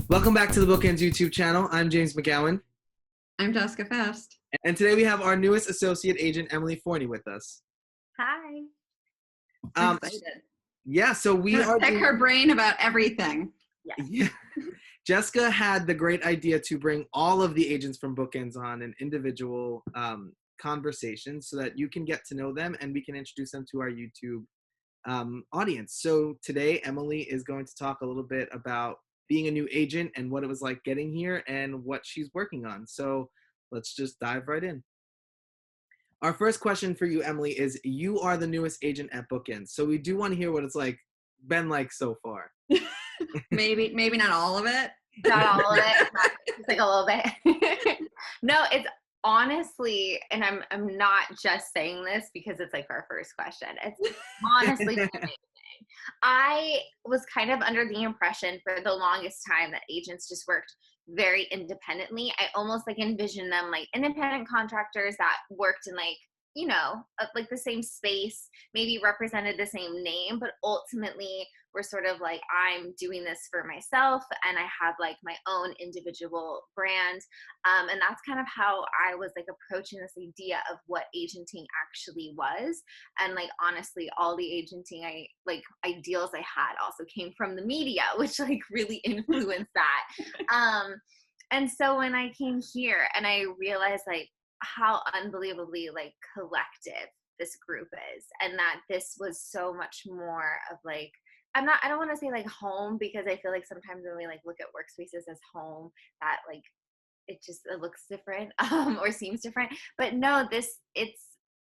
Welcome back to the BookEnds YouTube channel. I'm James McGowan. I'm Jessica Faust. And today we have our newest associate, Agent Emily Forney, with us. Hi. I'm excited. Yeah, so we are pick her brain about everything. Yeah. Jessica had the great idea to bring all of the agents from BookEnds on an individual conversation so that you can get to know them and we can introduce them to our YouTube audience. So today, Emily is going to talk a little bit about being a new agent and what it was like getting here and what she's working on. So let's just dive right in. Our first question for you, Emily, is you are the newest agent at BookEnds. So we do want to hear what it's been like so far. maybe not all of it. Not all of it. Just like a little bit. No, it's honestly, and I'm not just saying this because it's like our first question. It's honestly amazing. I was kind of under the impression for the longest time that agents just worked very independently. I almost like envisioned them like independent contractors that worked in like the same space, maybe represented the same name, but ultimately we're sort of like, I'm doing this for myself and I have like my own individual brand. And that's kind of how I was like approaching this idea of what agenting actually was. And like, honestly, all the agenting ideals I had also came from the media, which like really influenced that. And so when I came here and I realized like how unbelievably like collective this group is, and that this was so much more of like, I don't want to say like home, because I feel like sometimes when we like look at workspaces as home, that like it looks different or seems different. But no,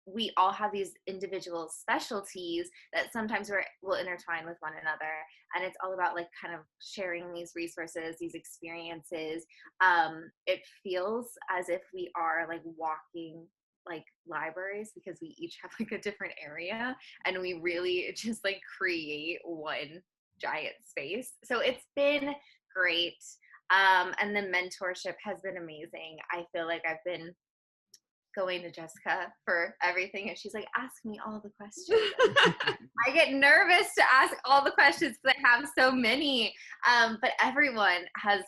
we all have these individual specialties that sometimes will intertwine with one another, and it's all about like kind of sharing these resources, these experiences. It feels as if we are like walking like libraries, because we each have like a different area and we really just like create one giant space. So it's been great. And the mentorship has been amazing. I feel like I've been going to Jessica for everything, and she's like, ask me all the questions. I get nervous to ask all the questions because I have so many, but everyone has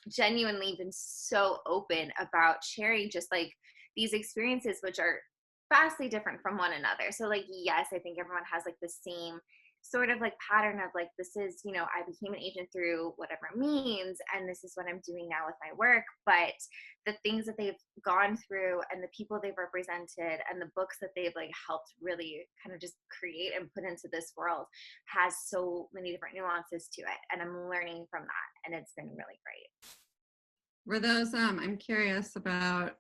genuinely been so open about sharing just like these experiences, which are vastly different from one another. So like, yes, I think everyone has like the same sort of like pattern of like, this is, I became an agent through whatever means, and this is what I'm doing now with my work. But the things that they've gone through and the people they've represented and the books that they've like helped really kind of just create and put into this world has so many different nuances to it. And I'm learning from that, and it's been really great. Were those, I'm curious about,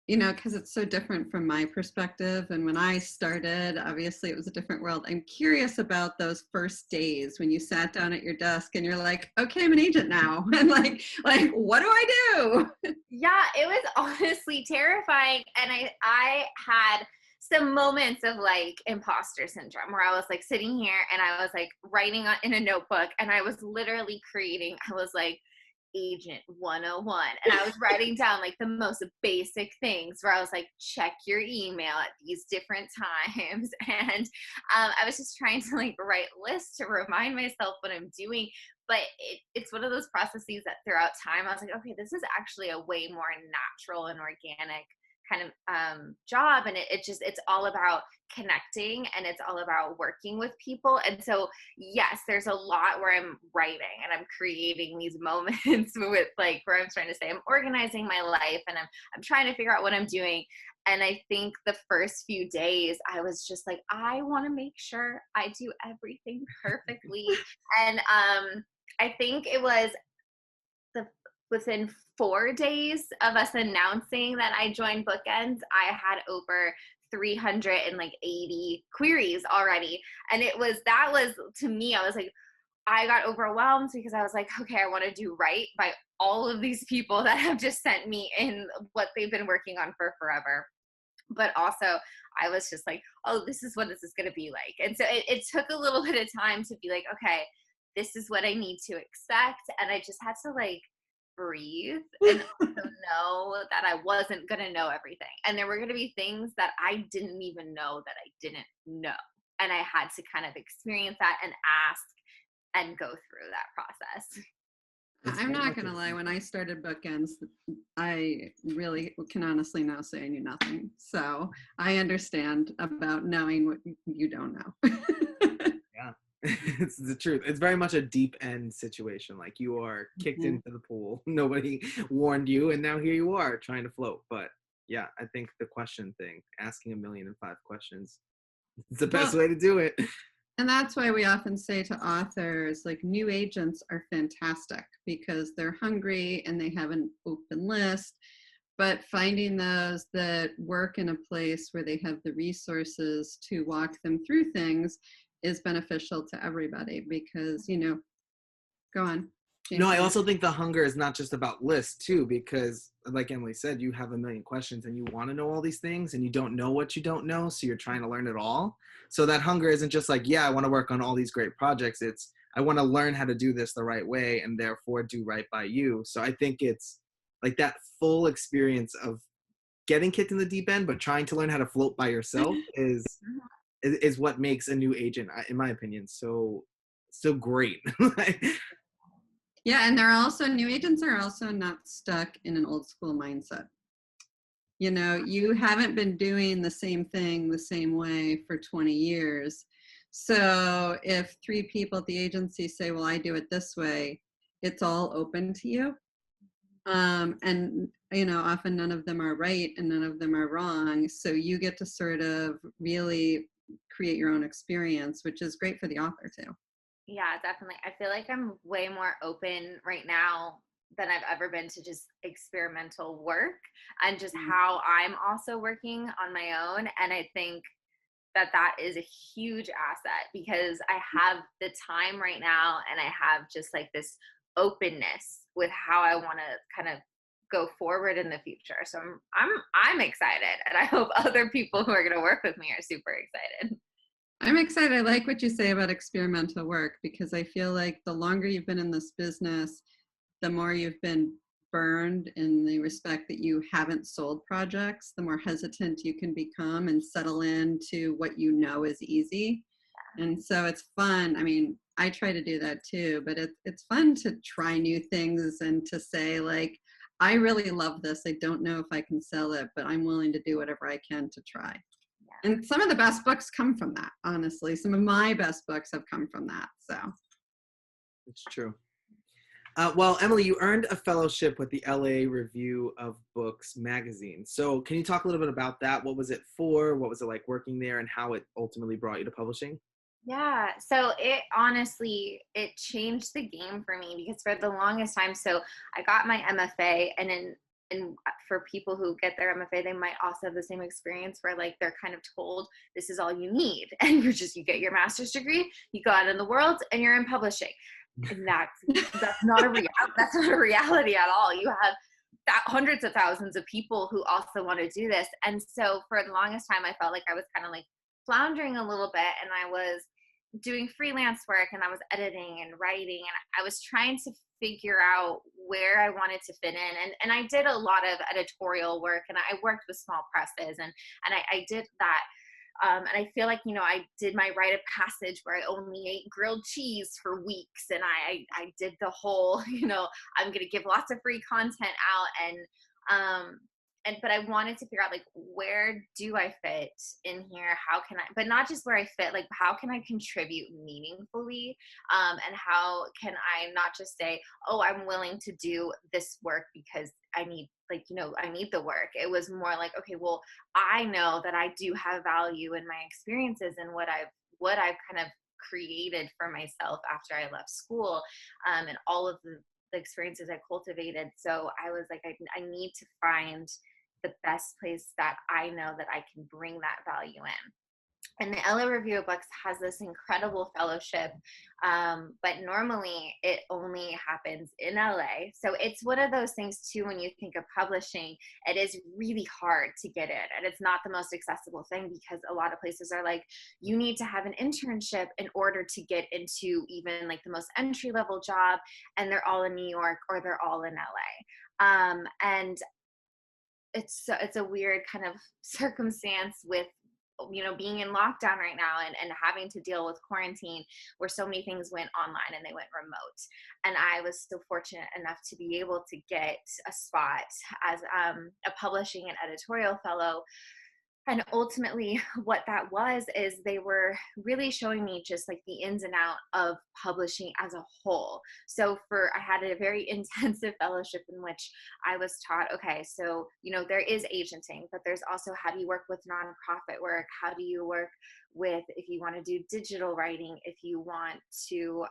because it's so different from my perspective. And when I started, obviously it was a different world. I'm curious about those first days when you sat down at your desk and you're like, okay, I'm an agent now. And like, what do I do? Yeah, it was honestly terrifying. And I had some moments of like imposter syndrome where I was like sitting here and I was like writing in a notebook, and I was literally I was like, Agent 101, and I was writing down like the most basic things where I was like, check your email at these different times, and I was just trying to like write lists to remind myself what I'm doing. But it's one of those processes that throughout time I was like, okay, this is actually a way more natural and organic kind of job, and it's all about connecting, and it's all about working with people. And so yes, there's a lot where I'm writing and I'm creating these moments with like where I'm trying to say I'm organizing my life and I'm trying to figure out what I'm doing. And I think the first few days I was just like, I want to make sure I do everything perfectly. And I think it was within 4 days of us announcing that I joined BookEnds, I had over 380 queries already. And that was to me, I was like, I got overwhelmed because I was like, okay, I want to do right by all of these people that have just sent me in what they've been working on for forever. But also I was just like, oh, this is what this is going to be like. And so it took a little bit of time to be like, okay, this is what I need to expect. And I just had to like breathe and also know that I wasn't going to know everything. And there were going to be things that I didn't even know that I didn't know. And I had to kind of experience that and ask and go through that process. I'm not going to lie. When I started BookEnds, I really can honestly now say I knew nothing. So I understand about knowing what you don't know. Yeah, it's the truth. It's very much a deep end situation. Like you are kicked into the pool. Nobody warned you, and now here you are trying to float. But yeah, I think the question thing, asking 1,000,005 questions, it's the best Well, way to do it. and that's why we often say to authors, like, new agents are fantastic because they're hungry and they have an open list. But finding those that work in a place where they have the resources to walk them through things is beneficial to everybody because, go on. No, I Jason. also think the hunger is not just about lists too, because like Emily said, you have 1,000,000 questions and you want to know all these things and you don't know what you don't know. So you're trying to learn it all. So that hunger isn't just like, yeah, I want to work on all these great projects. It's, I want to learn how to do this the right way and therefore do right by you. So I think it's like that full experience of getting kicked in the deep end, but trying to learn how to float by yourself is what makes a new agent, in my opinion, so great. Yeah, and new agents are also not stuck in an old school mindset. You haven't been doing the same thing the same way for 20 years. So if 3 people at the agency say, well, I do it this way, it's all open to you. And, often none of them are right and none of them are wrong. So you get to sort of really create your own experience, which is great for the author too. Yeah, definitely. I feel like I'm way more open right now than I've ever been to just experimental work and just how I'm also working on my own. And I think that is a huge asset because I have the time right now and I have just like this openness with how I want to kind of go forward in the future. So I'm excited, and I hope other people who are going to work with me are super excited. I'm excited. I like what you say about experimental work because I feel like the longer you've been in this business, the more you've been burned in the respect that you haven't sold projects, the more hesitant you can become and settle into what you know is easy. And so it's fun. I mean, I try to do that too, but it's fun to try new things and to say, like, I really love this. I don't know if I can sell it, but I'm willing to do whatever I can to try. And some of the best books come from that, honestly. Some of my best books have come from that. So It's true. Well, Emily, you earned a fellowship with the LA Review of Books magazine. So can you talk a little bit about that? What was it for? What was it like working there and how it ultimately brought you to publishing? Yeah, so it honestly, it changed the game for me because for the longest time, so I got my MFA, and for people who get their MFA, they might also have the same experience where like they're kind of told this is all you need, and you get your master's degree, you go out in the world, and you're in publishing, and that's not that's not a reality at all. You have hundreds of thousands of people who also want to do this, and so for the longest time, I felt like I was kind of like floundering a little bit, and I was doing freelance work and I was editing and writing and I was trying to figure out where I wanted to fit in. And I did a lot of editorial work and I worked with small presses and I did that. And I feel like, I did my rite of passage where I only ate grilled cheese for weeks. And I did the whole, I'm going to give lots of free content out. But I wanted to figure out like, where do I fit in here? How can I, but not just where I fit, like how can I contribute meaningfully? And how can I not just say, oh, I'm willing to do this work because I need I need the work. It was more like, okay, well, I know that I do have value in my experiences and what I've kind of created for myself after I left school, and all of the experiences I cultivated. So I was like, I need to find the best place that I know that I can bring that value in. And the LA Review of Books has this incredible fellowship, but normally it only happens in LA. So it's one of those things too, when you think of publishing, it is really hard to get in. And it's not the most accessible thing because a lot of places are like, you need to have an internship in order to get into even like the most entry level job. And they're all in New York or they're all in LA. And it's a weird kind of circumstance with being in lockdown right now and having to deal with quarantine, where so many things went online and they went remote. And I was so fortunate enough to be able to get a spot as a publishing and editorial fellow. And ultimately what that was is they were really showing me just like the ins and out of publishing as a whole. So I had a very intensive fellowship in which I was taught, okay, so, there is agenting, but there's also, how do you work with nonprofit work? How do you work with, if you want to do digital writing, if you want to,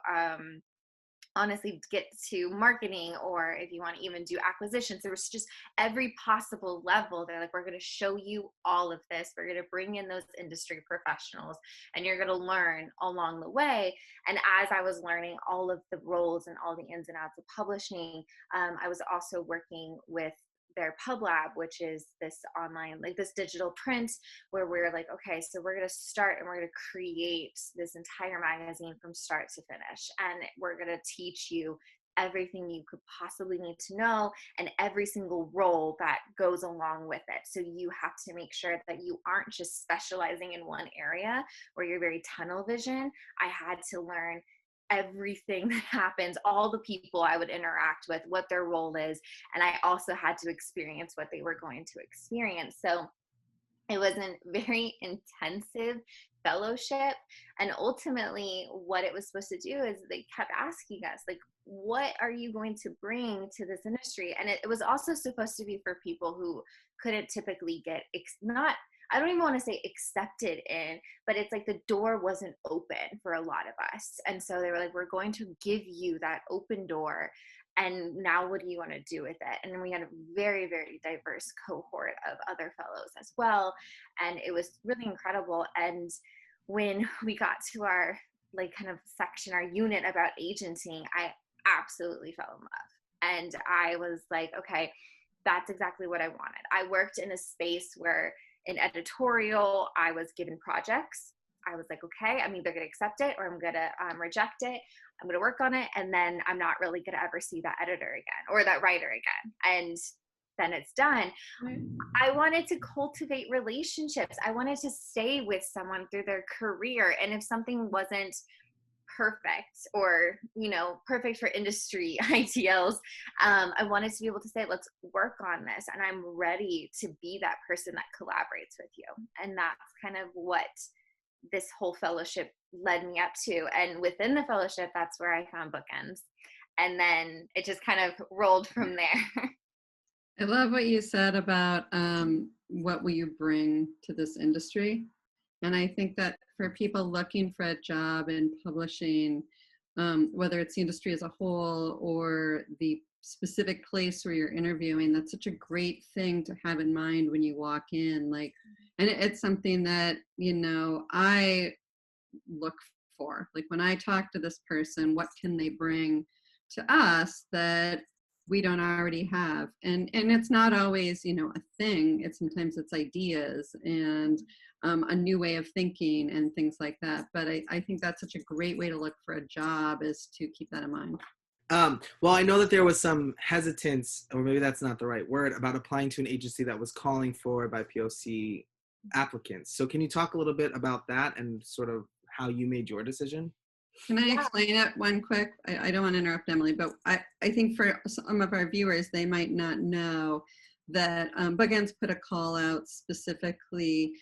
honestly get to marketing, or if you want to even do acquisitions. There was just every possible level. They're like, we're going to show you all of this. We're going to bring in those industry professionals, and you're going to learn along the way. And as I was learning all of the roles and all the ins and outs of publishing, I was also working with their pub lab, which is this online, like this digital print, where we're like, okay, so we're going to start and we're going to create this entire magazine from start to finish. And we're going to teach you everything you could possibly need to know and every single role that goes along with it. So you have to make sure that you aren't just specializing in one area where you're very tunnel vision. I had to learn everything that happens, all the people I would interact with, what their role is. And I also had to experience what they were going to experience. So it was a very intensive fellowship. And ultimately what it was supposed to do is they kept asking us, like, what are you going to bring to this industry? And it was also supposed to be for people who couldn't typically get, I don't even want to say accepted in, but it's like the door wasn't open for a lot of us. And so they were like, we're going to give you that open door. And now what do you want to do with it? And we had a very, very diverse cohort of other fellows as well. And it was really incredible. And when we got to our like kind of section, our unit about agenting, I absolutely fell in love. And I was like, okay, that's exactly what I wanted. I worked in a space where in editorial, I was given projects. I was like, okay, I'm either going to accept it or I'm going to reject it. I'm going to work on it. And then I'm not really going to ever see that editor again or that writer again. And then it's done. Right. I wanted to cultivate relationships. I wanted to stay with someone through their career. And if something wasn't perfect or, perfect for industry ITLs, I wanted to be able to say, let's work on this. And I'm ready to be that person that collaborates with you. And that's kind of what this whole fellowship led me up to. And within the fellowship, that's where I found BookEnds. And then it just kind of rolled from there. I love what you said about what will you bring to this industry. And I think that for people looking for a job in publishing, whether it's the industry as a whole or the specific place where you're interviewing, that's such a great thing to have in mind when you walk in. Like, and it's something that, I look for. Like when I talk to this person, what can they bring to us that we don't already have? And it's not always, a thing. Sometimes it's ideas and a new way of thinking and things like that. But I think that's such a great way to look for a job, is to keep that in mind. Well, I know that there was some hesitance, or maybe that's not the right word, about applying to an agency that was calling for BIPOC applicants. So can you talk a little bit about that and sort of how you made your decision? Can I explain it one quick? I don't want to interrupt Emily, but I think for some of our viewers, they might not know that BookEnds put a call out specifically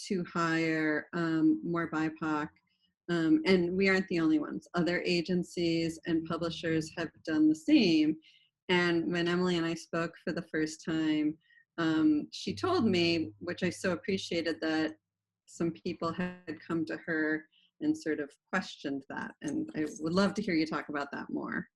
to hire more BIPOC. And we aren't the only ones. Other agencies and publishers have done the same. And when Emily and I spoke for the first time, she told me, which I so appreciated, that some people had come to her and sort of questioned that. And I would love to hear you talk about that more.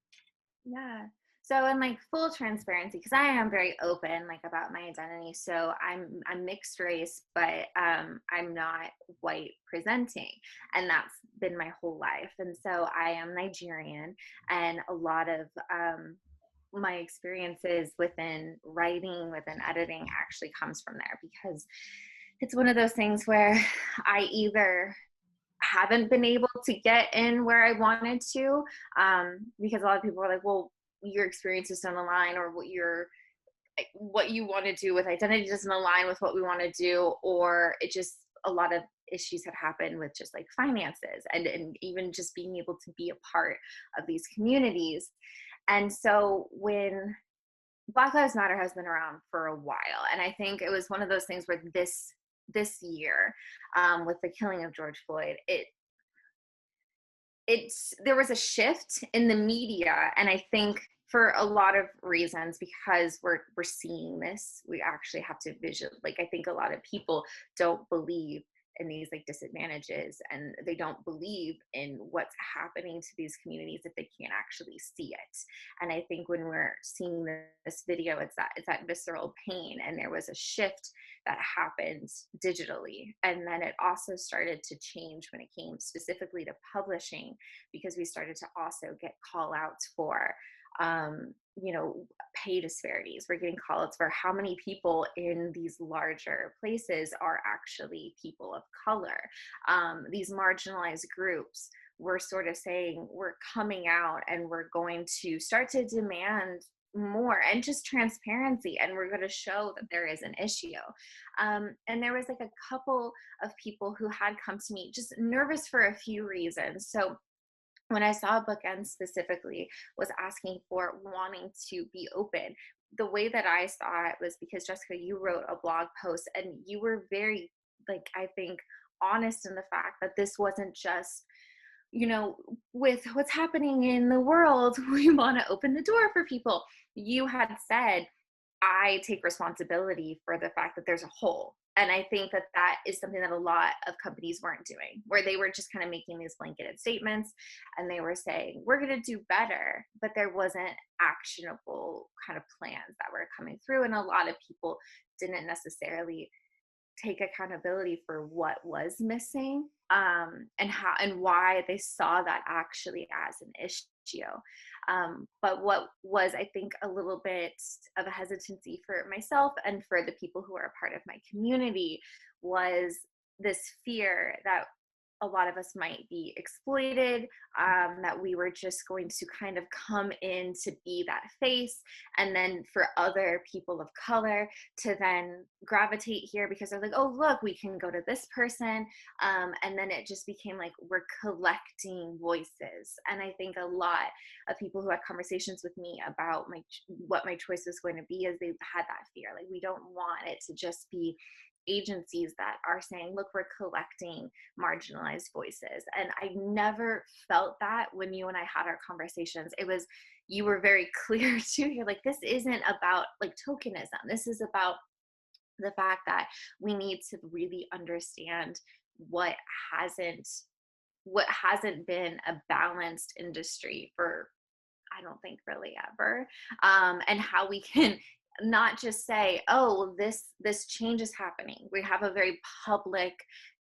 Yeah. So in like full transparency, because I am very open about my identity. So I'm mixed race, but I'm not white presenting, and that's been my whole life. And so I am Nigerian, and a lot of my experiences within writing, within editing, actually comes from there, because it's one of those things where I either haven't been able to get in where I wanted to, because a lot of people are like, well, your experiences don't align, or what you want to do with identity doesn't align with what we want to do, or it just a lot of issues had happened with just like finances and even just being able to be a part of these communities. And so when Black Lives Matter has been around for a while, and I think it was one of those things where this year, with the killing of George Floyd, there was a shift in the media, and I think for a lot of reasons, because we're seeing this, we actually have to like, I think a lot of people don't believe in these like disadvantages, and they don't believe in what's happening to these communities if they can't actually see it. And I think when we're seeing this video, it's that visceral pain. And there was a shift that happened digitally, and then it also started to change when it came specifically to publishing, because we started to also get call outs for pay disparities. We're getting call outs for how many people in these larger places are actually people of color. These marginalized groups, we're sort of saying we're coming out and we're going to start to demand more and just transparency, and we're going to show that there is an issue. And there was like a couple of people who had come to me just nervous for a few reasons. So when I saw BookEnds specifically was asking for wanting to be open, the way that I saw it was because, Jessica, you wrote a blog post and you were very, like, I think, honest in the fact that this wasn't just, with what's happening in the world, we want to open the door for people. You had said, I take responsibility for the fact that there's a hole. And I think that that is something that a lot of companies weren't doing, where they were just kind of making these blanketed statements and they were saying, we're going to do better, but there wasn't actionable kind of plans that were coming through. And a lot of people didn't necessarily take accountability for what was missing, and how and why they saw that actually as an issue. But what was, I think, a little bit of a hesitancy for myself and for the people who are a part of my community was this fear that a lot of us might be exploited, that we were just going to kind of come in to be that face, and then for other people of color to then gravitate here because they're like, oh, look, we can go to this person. And then it just became like we're collecting voices. And I think a lot of people who had conversations with me about what my choice was going to be, is they've had that fear. Like, we don't want it to just be agencies that are saying, look, we're collecting marginalized voices. And I never felt that when you and I had our conversations. You were very clear too. You're like, this isn't about like tokenism. This is about the fact that we need to really understand what hasn't been a balanced industry for, I don't think, really ever, and how we can not just say, oh, this change is happening. We have a very public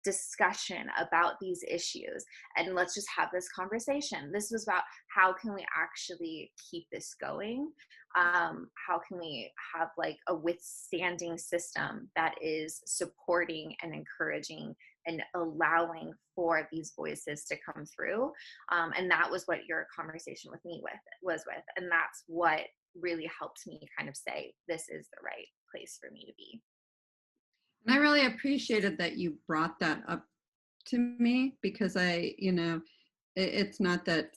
discussion about these issues, and let's just have this conversation. This was about how can we actually keep this going? How can we have like a withstanding system that is supporting and encouraging and allowing for these voices to come through? And that was what your conversation with me was with. And that's what really helped me kind of say, this is the right place for me to be. And I really appreciated that you brought that up to me, because it's not that,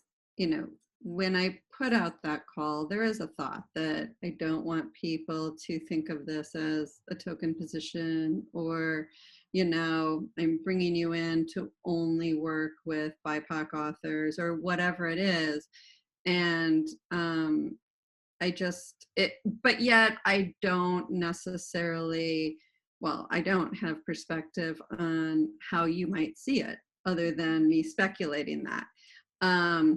when I put out that call, there is a thought that I don't want people to think of this as a token position, or, I'm bringing you in to only work with BIPOC authors or whatever it is. And but yet I don't necessarily, I don't have perspective on how you might see it other than me speculating that.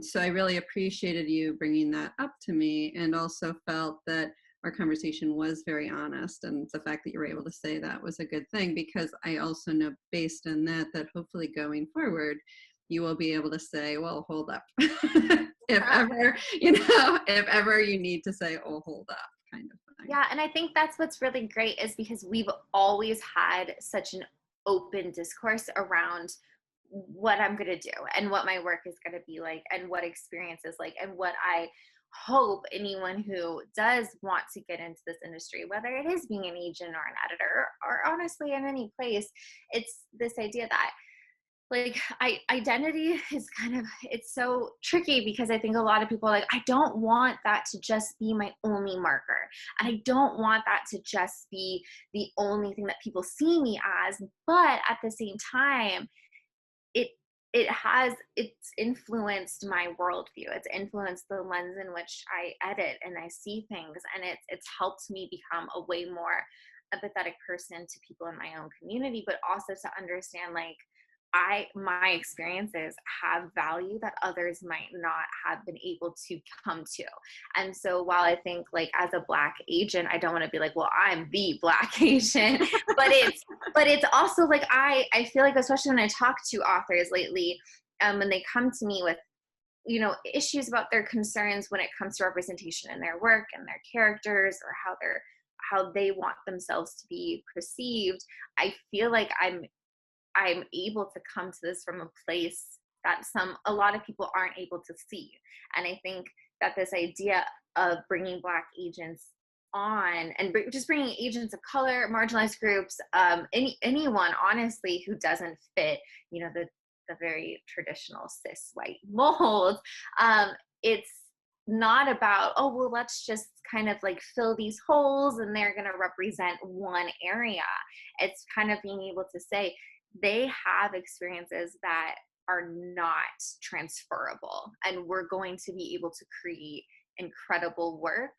So I really appreciated you bringing that up to me, and also felt that our conversation was very honest, and the fact that you were able to say that was a good thing, because I also know, based on that hopefully going forward, you will be able to say, well, hold up. if ever you need to say, oh, hold up, kind of thing. Yeah, and I think that's what's really great, is because we've always had such an open discourse around what I'm going to do and what my work is going to be like and what experience is like and what I hope anyone who does want to get into this industry, whether it is being an agent or an editor, or honestly in any place, it's this idea that like identity is it's so tricky, because I think a lot of people are like, I don't want that to just be my only marker, and I don't want that to just be the only thing that people see me as. But at the same time, it it's influenced my worldview. It's influenced the lens in which I edit and I see things, and it's helped me become a way more empathetic person to people in my own community, but also to understand like my experiences have value that others might not have been able to come to. And so while I think like as a Black agent, I don't want to be like, well, I'm the Black agent, but it's also like I feel like, especially when I talk to authors lately, when they come to me with issues about their concerns when it comes to representation in their work and their characters, or how they want themselves to be perceived, I feel like I'm able to come to this from a place that a lot of people aren't able to see. And I think that this idea of bringing Black agents on, and just bringing agents of color, marginalized groups, anyone honestly who doesn't fit, the very traditional cis white mold, it's not about, oh, well, let's just kind of like fill these holes and they're going to represent one area. It's kind of being able to say, they have experiences that are not transferable, and we're going to be able to create incredible work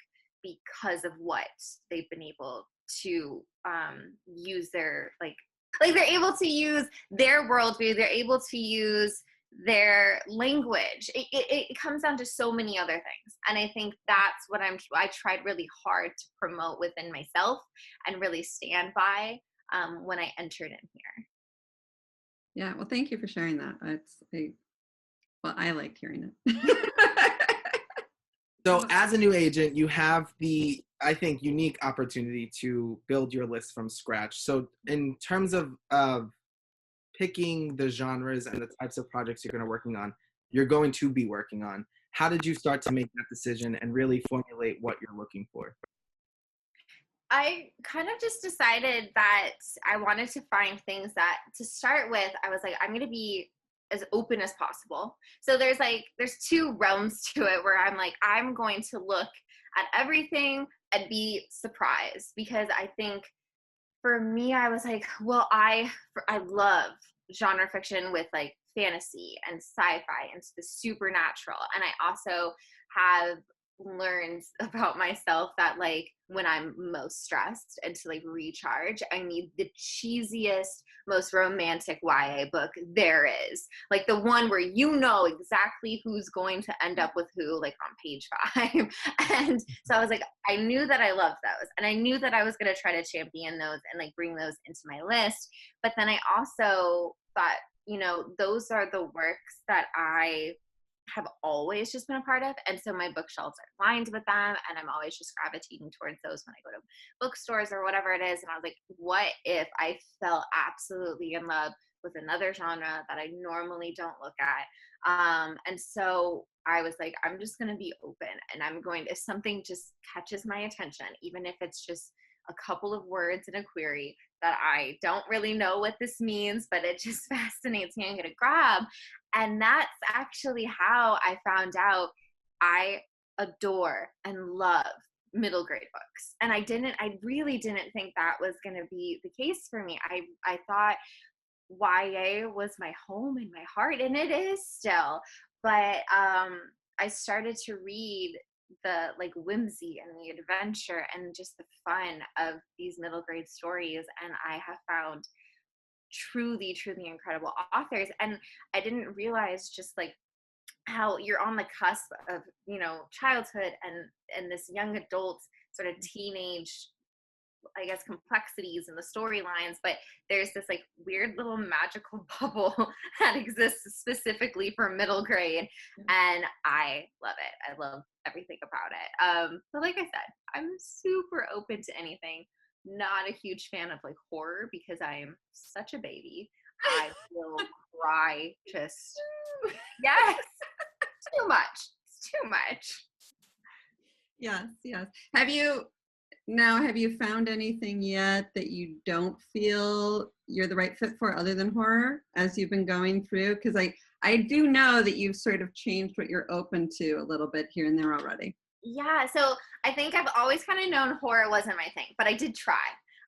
because of what they've been able to use their like they're able to use their worldview, they're able to use their language. It comes down to so many other things, and I think that's what I tried really hard to promote within myself and really stand by when I entered in here. Yeah, well, thank you for sharing that. I liked hearing it. So as a new agent, you have the, I think, unique opportunity to build your list from scratch. So in terms of picking the genres and the types of projects you're going to be working on, how did you start to make that decision and really formulate what you're looking for? I kind of just decided that I wanted to find things that, to start with, I was like, I'm going to be as open as possible. So there's two realms to it where I'm like, I'm going to look at everything and be surprised, because I think for me, I was like, well, I love genre fiction with like fantasy and sci-fi and the supernatural. And I also have learned about myself that like when I'm most stressed and to like recharge, I need the cheesiest, most romantic YA book there is, like the one where exactly who's going to end up with who, like on page 5. And so I was like, I knew that I loved those, and I knew that I was going to try to champion those and like bring those into my list. But then I also thought, those are the works that I have always just been a part of, and so my bookshelves are lined with them, and I'm always just gravitating towards those when I go to bookstores or whatever it is. And I was like, what if I fell absolutely in love with another genre that I normally don't look at? And so I was like, I'm just going to be open, and I'm going to, if something just catches my attention, even if it's just a couple of words in a query that I don't really know what this means, but it just fascinates me, I'm going to grab. And that's actually how I found out I adore and love middle grade books. And I really didn't think that was going to be the case for me. I thought YA was my home and my heart, and it is still. But I started to read the like whimsy and the adventure and just the fun of these middle grade stories, and I have found truly incredible authors. And I didn't realize just like how you're on the cusp of childhood and this young adult sort of teenage, I guess, complexities in the storylines, but there's this like weird little magical bubble that exists specifically for middle grade, and I love it. I love everything about it. But like I said, I'm super open to anything. Not a huge fan of like horror because I am such a baby. I will cry just, yes, too much. It's too much. Yes, yes. Have you found anything yet that you don't feel you're the right fit for other than horror as you've been going through? Because I do know that you've sort of changed what you're open to a little bit here and there already. Yeah, so I think I've always kind of known horror wasn't my thing, but I did try.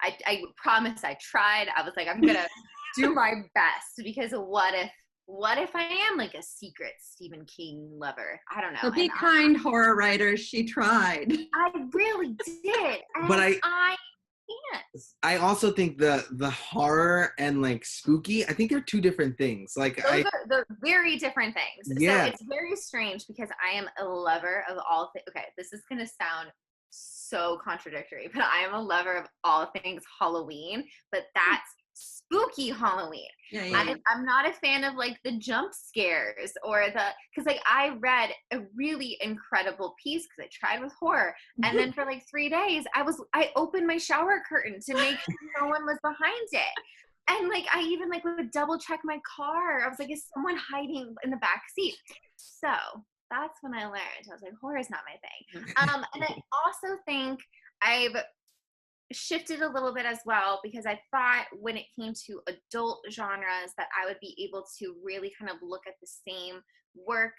I promise I tried. I was like, I'm gonna do my best, because what if I am like a secret Stephen King lover? I don't know. So be kind, horror writers. She tried. I really did. But I can't. I also think the horror and like spooky, I think they're two different things. Like They're very different things. Yeah. So it's very strange because I am a lover of all things. Okay, this is gonna sound so contradictory, but I am a lover of all things Halloween, but that's spooky Halloween. Yeah. I'm not a fan of like the jump scares because like I read a really incredible piece because I tried with horror, and then for like 3 days I opened my shower curtain to make sure no one was behind it. And like I even like would double check my car. I was like, is someone hiding in the back seat? So that's when I learned. I was like, horror is not my thing. And I also think I've shifted a little bit as well, because I thought when it came to adult genres that I would be able to really kind of look at the same work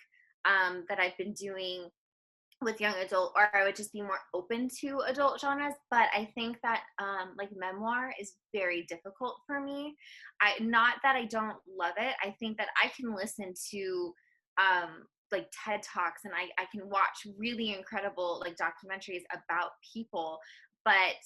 that I've been doing with young adult, or I would just be more open to adult genres. But I think that like memoir is very difficult for me. Not that I don't love it. I think that I can listen to like TED Talks, and I can watch really incredible like documentaries about people, but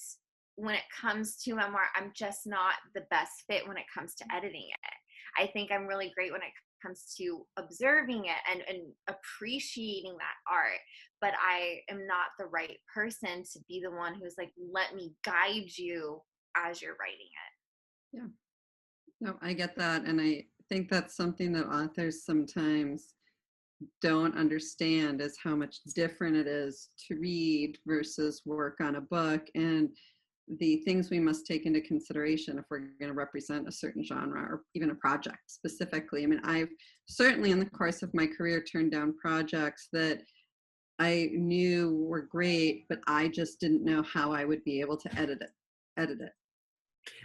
when it comes to memoir, I'm just not the best fit when it comes to editing it. I think I'm really great when it comes to observing it and appreciating that art, but I am not the right person to be the one who's like, let me guide you as you're writing it. Yeah. No, I get that. And I think that's something that authors sometimes don't understand, is how much different it is to read versus work on a book, and the things we must take into consideration if we're going to represent a certain genre or even a project specifically. I mean, I've certainly in the course of my career turned down projects that I knew were great, but I just didn't know how I would be able to edit it.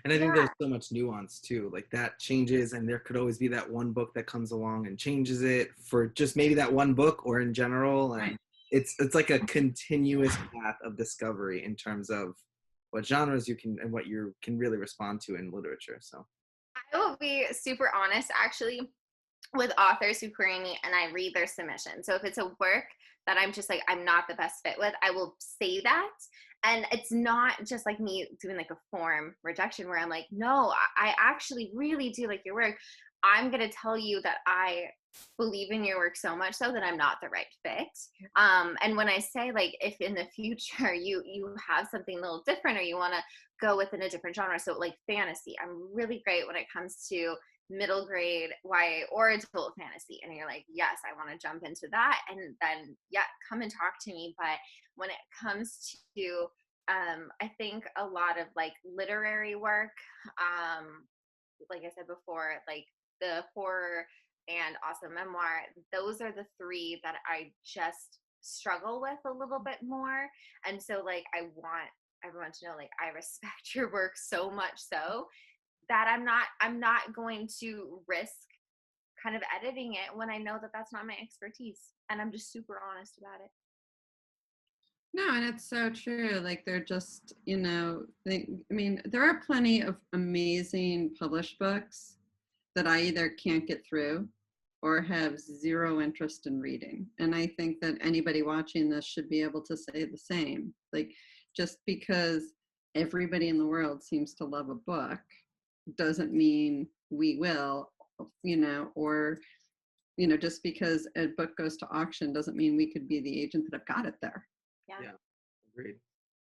And I think there's so much nuance too. Like that changes, and there could always be that one book that comes along and changes it for just maybe that one book or in general. And it's like a continuous path of discovery in terms of what genres you can and what you can really respond to in literature. So I will be super honest actually with authors who query me and I read their submission. So if it's a work that I'm just like, I'm not the best fit with, I will say that. And it's not just like me doing like a form rejection where I'm like, no, I actually really do like your work. I'm going to tell you that I believe in your work so much so that I'm not the right fit. And when I say like, if in the future you have something a little different or you want to go within a different genre, so like fantasy, I'm really great when it comes to middle grade YA or adult fantasy, and you're like, yes, I want to jump into that, and then come and talk to me. But when it comes to I think a lot of like literary work, like I said before, like the horror and also memoir, those are the three that I just struggle with a little bit more. And so like I want everyone to know, like, I respect your work so much so that I'm not going to risk kind of editing it when I know that that's not my expertise, and I'm just super honest about it. No, and it's so true. Like they're just, I mean, there are plenty of amazing published books that I either can't get through or have zero interest in reading. And I think that anybody watching this should be able to say the same. Like, just because everybody in the world seems to love a book doesn't mean we will, or, just because a book goes to auction doesn't mean we could be the agent that have got it there. Yeah. Agreed.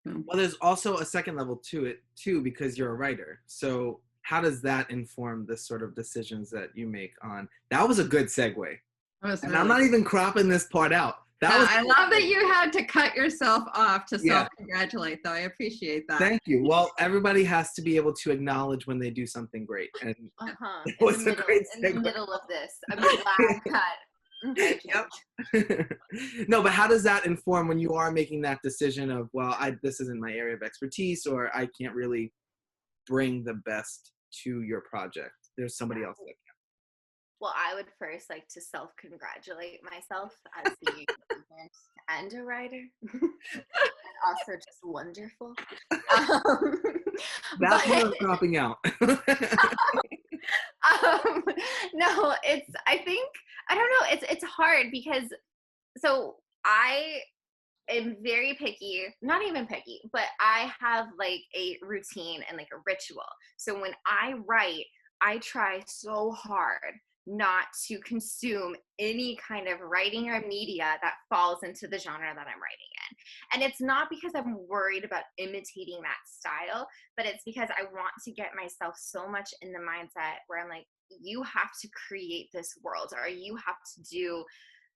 Well, there's also a second level to it too, because you're a writer. So how does that inform the sort of decisions that you make on? That was a good segue. And I'm not even cropping this part out. I love that you had to cut yourself off to self-congratulate, though. I appreciate that. Thank you. Well, everybody has to be able to acknowledge when they do something great. And it was a great segue. In the middle of this, I'm glad cut. Okay, Yep. No, but how does that inform when you are making that decision of, well, this isn't my area of expertise, or I can't really bring the best to your project. There's somebody else that well, I would first like to self-congratulate myself as being an agent and a writer, and also just wonderful. That's what I'm But dropping out. no, I think, I don't know, it's hard because, so I am very picky, not even picky, but I have like a routine and like a ritual. So when I write, I try so hard not to consume any kind of writing or media that falls into the genre that I'm writing in. And it's not because I'm worried about imitating that style, but it's because I want to get myself so much in the mindset where I'm like, you have to create this world, or you have to do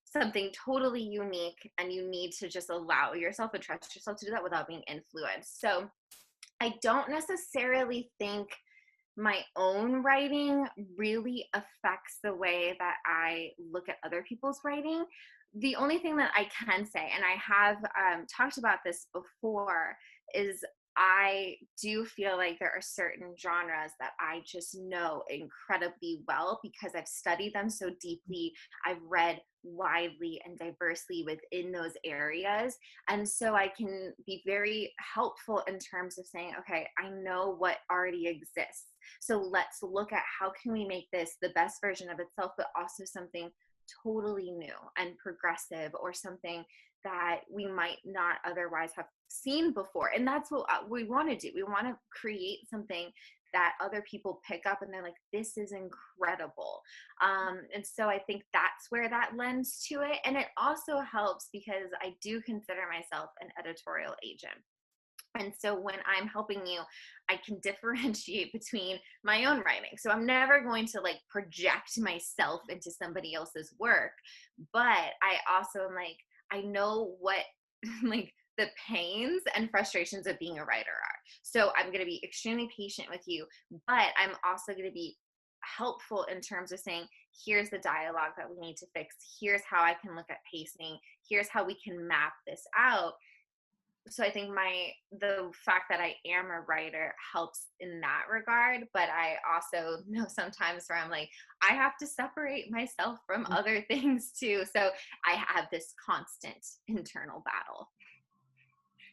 something totally unique, and you need to just allow yourself and trust yourself to do that without being influenced. So I don't necessarily think my own writing really affects the way that I look at other people's writing. The only thing that I can say, and I have talked about this before, is I do feel like there are certain genres that I just know incredibly well because I've studied them so deeply. I've read widely and diversely within those areas. And so I can be very helpful in terms of saying, okay, I know what already exists. So let's look at how can we make this the best version of itself, but also something totally new and progressive, or something that we might not otherwise have seen before. And that's what we want to do. We want to create something that other people pick up and they're like, this is incredible. And so I think that's where that lends to it. And it also helps because I do consider myself an editorial agent. And so when I'm helping you, I can differentiate between my own writing. So I'm never going to like project myself into somebody else's work. But I also am like, I know what like the pains and frustrations of being a writer are. So I'm going to be extremely patient with you, but I'm also going to be helpful in terms of saying, here's the dialogue that we need to fix. Here's how I can look at pacing. Here's how we can map this out. So I think the fact that I am a writer helps in that regard, but I also know sometimes where I'm like, I have to separate myself from other things too. So I have this constant internal battle.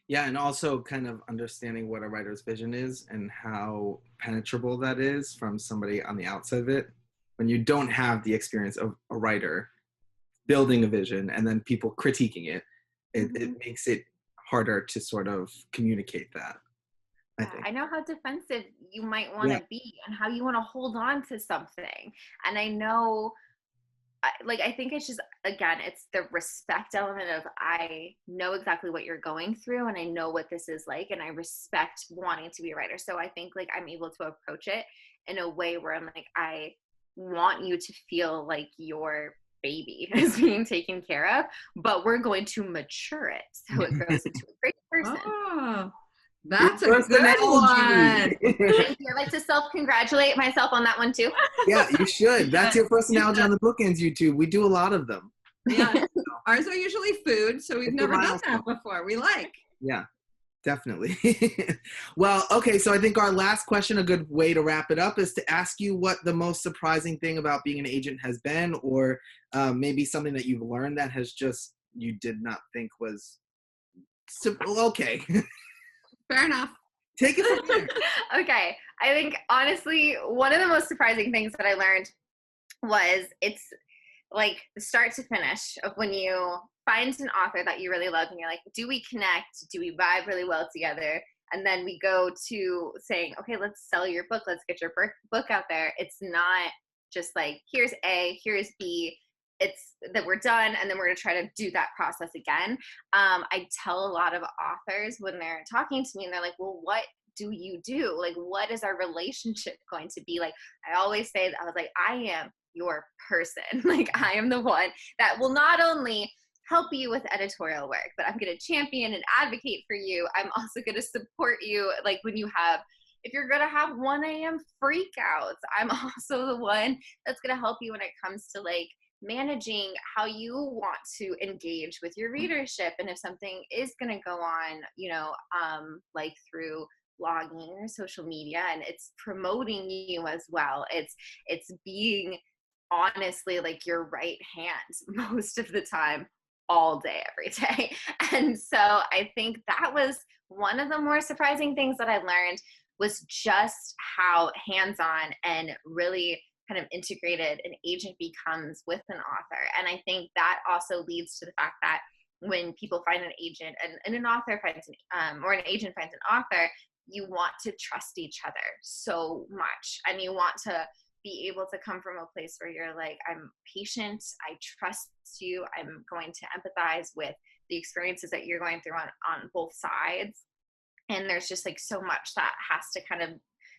Yeah, and also kind of understanding what a writer's vision is and how penetrable that is from somebody on the outside of it. When you don't have the experience of a writer building a vision and then people critiquing it, it makes it harder to sort of communicate that, I think. I know how defensive you might want to be and how you want to hold on to something. And I know, I think it's just, again, it's the respect element of, I know exactly what you're going through and I know what this is like, and I respect wanting to be a writer. So I think like I'm able to approach it in a way where I'm like, I want you to feel like your baby is being taken care of, but we're going to mature it so it grows into a great person. Oh, that's a good one. Thank you. I like to self-congratulate myself on that one too. Yeah, you should. That's your first analogy on the BookEnds YouTube. We do a lot of them. Yeah, ours are usually food, so we've never done that before. We like. Yeah, definitely. Well, okay, so I think our last question, a good way to wrap it up, is to ask you what the most surprising thing about being an agent has been, or maybe something that you've learned that has just, you did not think was, okay. Fair enough. Take it from there. Okay, I think honestly, one of the most surprising things that I learned was, it's like the start to finish of when you find an author that you really love and you're like, do we connect? Do we vibe really well together? And then we go to saying, okay, let's sell your book. Let's get your book out there. It's not just like, here's A, here's B. It's that we're done, and then we're going to try to do that process again. I tell a lot of authors when they're talking to me and they're like, well, what do you do? Like, what is our relationship going to be like? I always say that I was like, I am your person. Like, I am the one that will not only help you with editorial work, but I'm going to champion and advocate for you. I'm also going to support you. Like, when you have, if you're going to have 1 a.m. freakouts, I'm also the one that's going to help you when it comes to like managing how you want to engage with your readership. And if something is going to go on, like through blogging or social media, and it's promoting you as well, it's being honestly like your right hand most of the time, all day, every day. And so I think that was one of the more surprising things that I learned, was just how hands-on and really kind of integrated an agent becomes with an author. And I think that also leads to the fact that when people find an agent and an author finds or an agent finds an author, you want to trust each other so much. And you want to be able to come from a place where you're like, I'm patient, I trust you, I'm going to empathize with the experiences that you're going through on both sides. And there's just like so much that has to kind of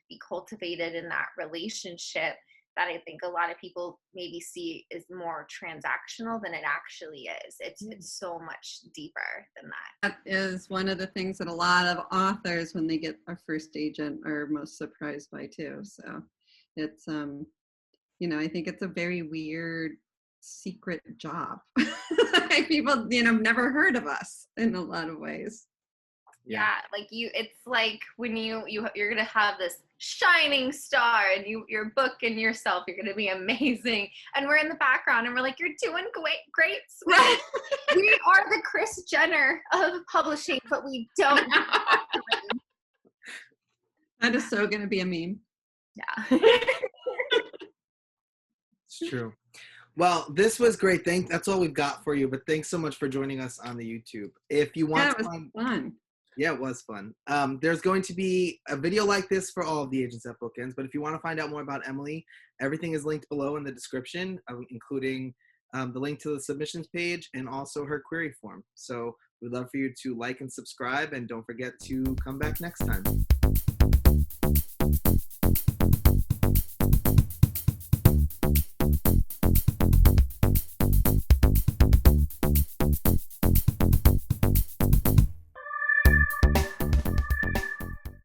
be cultivated in that relationship that I think a lot of people maybe see is more transactional than it actually is. It's so much deeper than that. That is one of the things that a lot of authors, when they get a first agent, are most surprised by too. So it's, I think it's a very weird secret job. People, never heard of us in a lot of ways. Yeah, like it's like when you're gonna have this shining star and your book and yourself, you're gonna be amazing, and we're in the background and we're like, you're doing great. Right. We are the Kris Jenner of publishing, but we don't. That is so gonna be a meme. Yeah. It's true. Well, this was great. That's all we've got for you, but thanks so much for joining us on the YouTube. If you want it was fun. Yeah, it was fun. There's going to be a video like this for all of the agents at BookEnds, but if you want to find out more about Emily, everything is linked below in the description, including the link to the submissions page and also her query form. So we'd love for you to like and subscribe, and don't forget to come back next time.